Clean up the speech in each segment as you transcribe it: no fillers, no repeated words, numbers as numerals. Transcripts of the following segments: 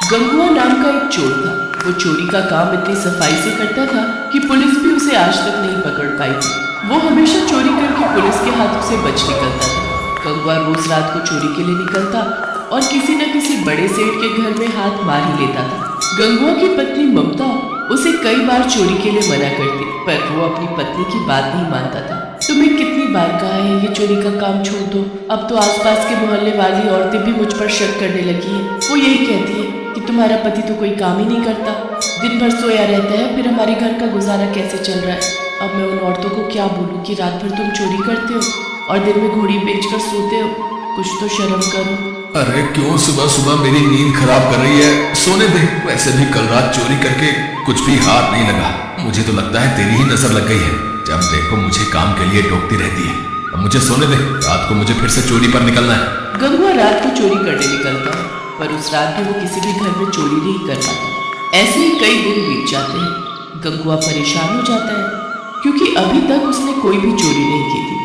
गंगुआ नाम का एक चोर था। वो चोरी का काम इतनी सफाई से करता था कि पुलिस भी उसे आज तक नहीं पकड़ पाई थी। वो हमेशा चोरी करके पुलिस के हाथों से बच निकलता था। गंगुआ रोज रात को चोरी के लिए निकलता और किसी न किसी बड़े सेठ के घर में हाथ मार ही लेता था। गंगुआ की पत्नी ममता उसे कई बार चोरी के लिए मना करती, पर वो अपनी पत्नी की बात नहीं मानता था। तुम्हें कितनी बार कहा है ये चोरी का काम छोड़ दो। अब तो आसपास के मोहल्ले वाली औरतें भी मुझ पर शक करने लगी हैं। वो यही कहती है कि तुम्हारा पति तो कोई काम ही नहीं करता, दिन भर सोया रहता है, फिर हमारे घर का गुजारा कैसे चल रहा है। अब मैं उन औरतों को क्या बोलूं कि रात भर तुम चोरी करते हो और दिन में घोड़ी बेचकर सोते हो। कुछ तो शर्म करो। अरे क्यों सुबह सुबह मेरी नींद खराब कर रही है, सोने दे। वैसे भी कल रात चोरी करके कुछ भी हाथ नहीं लगा। मुझे तो लगता है तेरी ही नजर लग गई है। जब देखो मुझे काम के लिए टोकती रहती है। अब मुझे सोने दे, रात को मुझे फिर से चोरी पर निकलना है। गंगुआ रात को चोरी करने निकलता है, पर उस रात भी वो किसी भी घर में चोरी नहीं कर पाता। ऐसे ही कई दिन बीत जाते हैं। गंगुआ परेशान हो जाता है क्योंकि अभी तक उसने कोई भी चोरी नहीं की थी।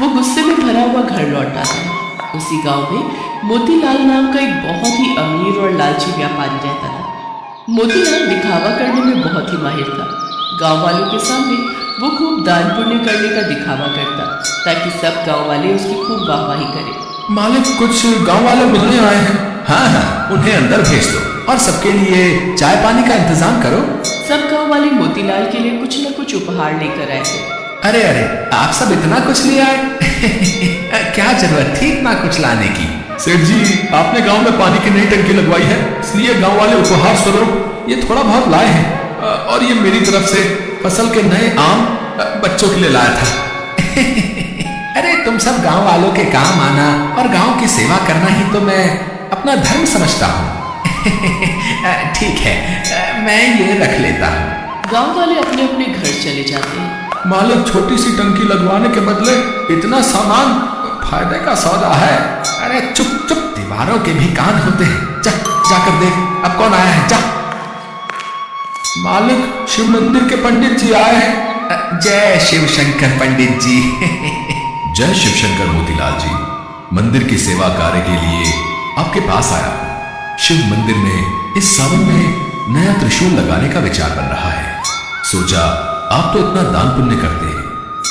वो गुस्से में भरा हुआ घर लौट आता है। उसी गांव में मोतीलाल नाम का एक बहुत ही अमीर और लालची व्यापारी रहता था। मोतीलाल दिखावा करने में बहुत ही माहिर था। गांव वालों के सामने वो खूब दान पुण्य करने का दिखावा करता ताकि सब गांव वाले उसकी खूब वाहवाही करें। मालिक, कुछ गांव वाले मिलने आए हैं। हाँ, उन्हें अंदर भेज दो और सबके लिए चाय पानी का इंतजाम करो। सब गांव वाले मोतीलाल के लिए कुछ न कुछ उपहार लेकर आए थे। अरे अरे, आप सब इतना कुछ ले आए? क्या जरूरत थी इतना कुछ लाने की? सेठ जी, आपने गांव में पानी की नई टंकी लगवाई है, इसलिए गांव वाले उपहार स्वरूप ये थोड़ा बहुत लाए हैं। और ये मेरी तरफ से फसल के नए आम बच्चों के लिए लाया था। अरे तुम सब गांव वालों के काम आना और गांव की सेवा करना ही तो मैं अपना धर्म समझता हूँ। ठीक है, मैं ये रख लेता हूँ। गांव वाले अपने अपने घर चले जाते हैं। मालिक, छोटी सी टंकी लगवाने के बदले इतना सामान फायदे का सौदा है। अरे चुप चुप, दीवारों के भी कान होते हैं। जाकर देख अब कौन आया है। जा। मालिक, शिव मंदिर के पंडित जी आए हैं। जय शिव शंकर पंडित जी। जय शिव शंकर मोतीलाल जी, मंदिर की सेवा कार्य के लिए आपके पास आया। शिव मंदिर में इस सावन में नया त्रिशूल लगाने का विचार बन रहा है। सोचा आप तो इतना दान पुण्य करते हैं,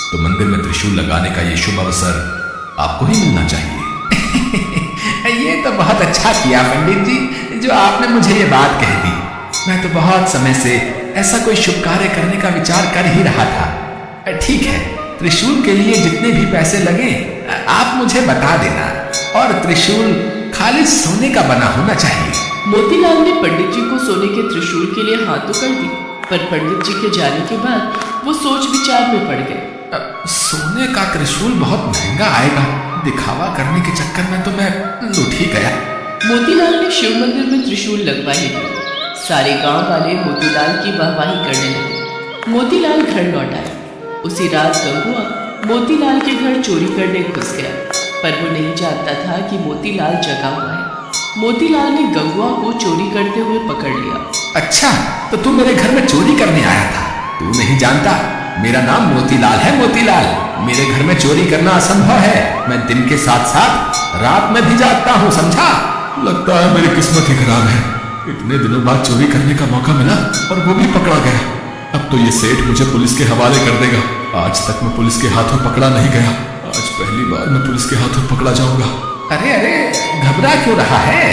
तो मंदिर में त्रिशूल लगाने का ये शुभ अवसर आपको ही मिलना चाहिए। ये तो बहुत अच्छा किया पंडित जी जो आपने मुझे ये बात कह दी। मैं तो बहुत समय से ऐसा कोई शुभ कार्य करने का विचार कर ही रहा था। ठीक है, त्रिशूल के लिए जितने भी पैसे लगे आप मुझे बता देना, और त्रिशूल खाली सोने का बना होना चाहिए। मोतीलाल ने पंडित जी को सोने के त्रिशूल के लिए हाथ तो कर दी, पर पंडित जी के जाने के बाद वो सोच विचार में पड़ गए। सोने का त्रिशूल बहुत महंगा आएगा। दिखावा करने के चक्कर में तो मैं लूट ही गया। मोतीलाल ने शिव मंदिर में त्रिशूल लगवा ही दिया। सारे गांव वाले मोतीलाल की वाहवाही करने लगे। मोतीलाल घर लौट आया। उसी रात गंगुआ मोतीलाल के घर चोरी करने घुस गया, पर वो नहीं जानता था कि मोतीलाल जगा हुआ है। मोतीलाल ने गंगुआ को चोरी करते हुए पकड़ लिया। अच्छा, तो तू मेरे घर में चोरी करने आया था? तू नहीं जानता मेरा नाम मोतीलाल है। मोतीलाल, मेरे घर में चोरी करना असंभव है। मैं दिन के साथ साथ रात में भी जागता हूँ, समझा? लगता है मेरी किस्मत ही खराब है। इतने दिनों बाद चोरी करने का मौका मिला और वो भी पकड़ा गया। अब तो ये सेठ मुझे पुलिस के हवाले कर देगा। आज तक मैं पुलिस के हाथों पकड़ा नहीं गया, आज पहली बार मैं पुलिस के हाथों पकड़ा जाऊंगा। अरे अरे, घबरा क्यों रहा है?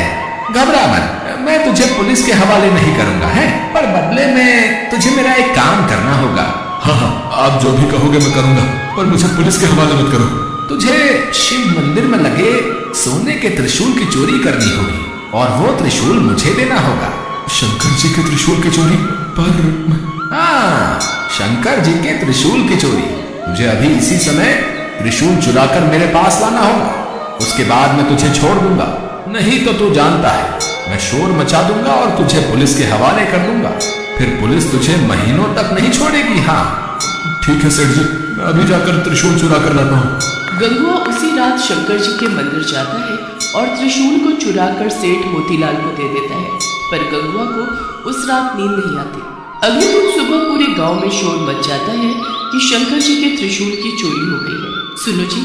घबरा मत, मैं तुझे पुलिस के हवाले नहीं करूंगा, है? पर बदले में तुझे मेरा एक काम करना होगा। हाँ, आप जो भी कहोगे मैं करूंगा, पर मुझे पुलिस के हवाले मत करो। तुझे शिव मंदिर में लगे सोने के त्रिशूल की चोरी करनी होगी और वो त्रिशूल मुझे देना होगा। शंकर जी के त्रिशूल की चोरी? पर हाँ, शंकर जी के त्रिशूल की चोरी। तुझे अभी इसी समय त्रिशूल चुराकर मेरे पास लाना होगा। उसके बाद मैं तुझे छोड़ दूंगा, नहीं तो तू जानता है मैं शोर मचा दूंगा और तुझे पुलिस के हवाले कर दूंगा। फिर पुलिस तुझे महीनों तक नहीं छोड़ेगी। हाँ ठीक है सेठ जी, मैं अभी जाकर त्रिशूल चुरा कर लाता हूँ। गंगुआ उसी रात शंकर जी के मंदिर जाता है और त्रिशूल को चुराकर सेठ मोतीलाल को दे देता है, पर गंगुआ को उस रात नींद नहीं आती। अगले दिन सुबह पूरे गांव में शोर मच जाता है कि शंकर जी के त्रिशूल की चोरी हो गई है। सुनो जी,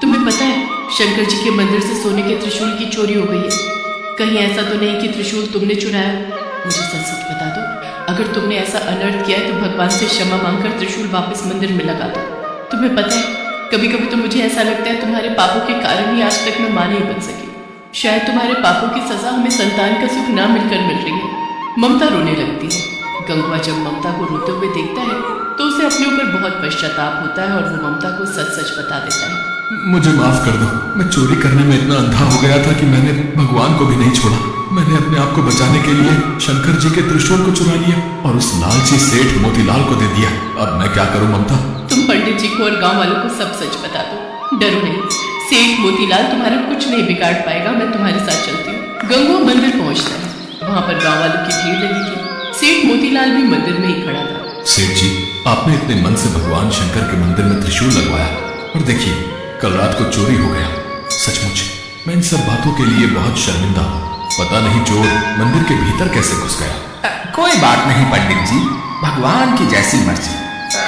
तुम्हें पता है शंकर जी के मंदिर से सोने के त्रिशूल की चोरी हो गई है। कहीं ऐसा तो नहीं कि त्रिशूल तुमने चुराया? मुझे सच सच बता दो, अगर तुमने ऐसा अनर्थ किया है तो भगवान से क्षमा मांगकर त्रिशूल वापस मंदिर में लगा दो। तुम्हें पता है, कभी कभी तो मुझे ऐसा लगता है तुम्हारे पापों के कारण ही आज तक मैं मां नहीं बन सकी। शायद तुम्हारे पापों की सजा हमें संतान का सुख ना मिलकर मिल रही है। ममता रोने लगती है। गंगवा जब ममता को रोते हुए देखता है तो उसे अपने ऊपर बहुत पश्चाताप होता है और वो ममता को सच सच बता देता है। मुझे माफ कर दो, मैं चोरी करने में इतना अंधा हो गया था कि मैंने भगवान को भी नहीं छोड़ा। मैंने अपने आप को बचाने के लिए शंकर जी के त्रिशूल को चुरा लिया और उस लालची सेठ मोतीलाल को दे दिया। अब मैं क्या करूं ममता? तुम पंडित जी को और गांव वालों को सब सच बता दो, डरो नहीं। सेठ मोतीलाल तुम्हारा कुछ नहीं बिगाड़ पाएगा, मैं तुम्हारे साथ चलती हूँ। गंगवा मंदिर पहुंचता है। वहां पर गांव वालों की भीड़ लगी थी। सेठ मोतीलाल भी मंदिर में ही खड़ा था। सेठ जी, आपने इतने मन से भगवान शंकर के मंदिर में त्रिशूल लगवाया और देखिए कल रात को चोरी हो गया। सचमुच मैं इन सब बातों के लिए बहुत शर्मिंदा हूँ। पता नहीं चोर मंदिर के भीतर कैसे घुस गया। कोई बात नहीं पंडित जी, भगवान की जैसी मर्जी।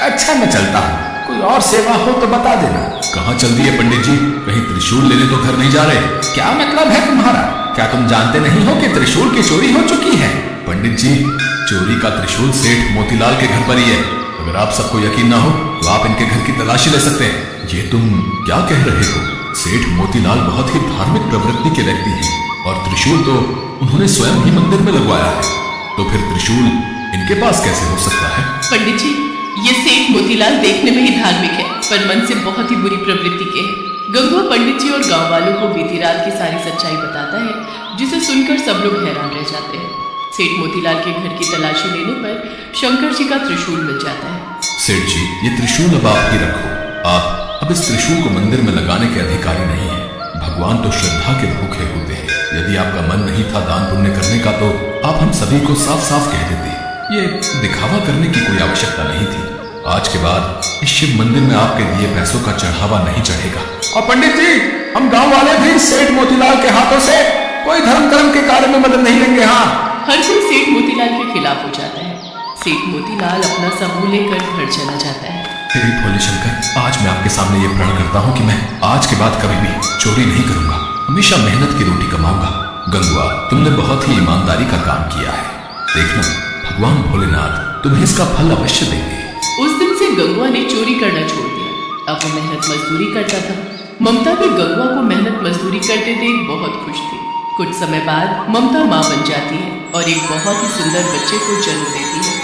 अच्छा मैं चलता हूँ, कोई और सेवा हो तो बता देना। कहाँ चल दिए पंडित जी? कहीं त्रिशूल लेने तो घर नहीं जा रहे? क्या मतलब है तुम्हारा? क्या तुम जानते नहीं हो कि त्रिशूल की चोरी हो चुकी है? पंडित जी, चोरी का त्रिशूल सेठ मोतीलाल के घर पर ही है। अगर आप सबको यकीन ना हो तो आप इनके घर की तलाशी ले सकते हैं। ये तुम क्या कह रहे हो? सेठ मोतीलाल बहुत ही धार्मिक प्रवृत्ति के व्यक्ति हैं और त्रिशूल तो उन्होंने स्वयं ही मंदिर में लगवाया है। तो फिर त्रिशूल इनके पास कैसे हो सकता है? पंडित जी, ये सेठ मोतीलाल देखने में ही धार्मिक है पर मन से बहुत ही बुरी प्रवृत्ति के हैं। गंगवा पंडित जी और गांव वालों को बीती रात की सारी सच्चाई बताता है, जिसे सुनकर सब लोग हैरान रह जाते हैं। सेठ मोतीलाल के घर की तलाशी लेने पर शंकर जी का त्रिशूल मिल जाता है। सेठ जी, ये त्रिशूल अब आप ही रखो। आप अब इस त्रिशूल को मंदिर में लगाने के अधिकारी नहीं है। भगवान तो श्रद्धा के भूखे होते हैं। यदि आपका मन नहीं था दान पुण्य करने का तो आप हम सभी को साफ साफ कह देते। ये दिखावा करने की कोई आवश्यकता नहीं थी। आज के बाद इस शिव मंदिर में आपके दिए पैसों का चढ़ावा नहीं चढ़ेगा। और पंडित जी, हम गांव वाले भी सेठ मोतीलाल के हाथों से कोई धर्म कर्म के कार्य में मदद नहीं लेंगे। हाँ, हर कोई सेठ मोतीलाल के खिलाफ हो जाता है। सेठ मोतीलाल अपना समूह लेकर घर चला जाता है। हे भोले शंकर, आज मैं आपके सामने ये प्रण करता हूँ कि मैं आज के बाद कभी भी चोरी नहीं करूंगा। हमेशा मेहनत की रोटी कमाऊंगा। गंगवा, तुमने बहुत ही ईमानदारी का काम किया है। देखना, भगवान भोलेनाथ तुम्हें इसका फल अवश्य देंगे। उस दिन से गंगवा ने चोरी करना छोड़ दिया। अब वो मेहनत मजदूरी करता था। ममता भी गंगवा को मेहनत मजदूरी करते देख बहुत खुश थी। कुछ समय बाद ममता मां बन जाती है और एक बहुत ही सुंदर बच्चे को जन्म देती है।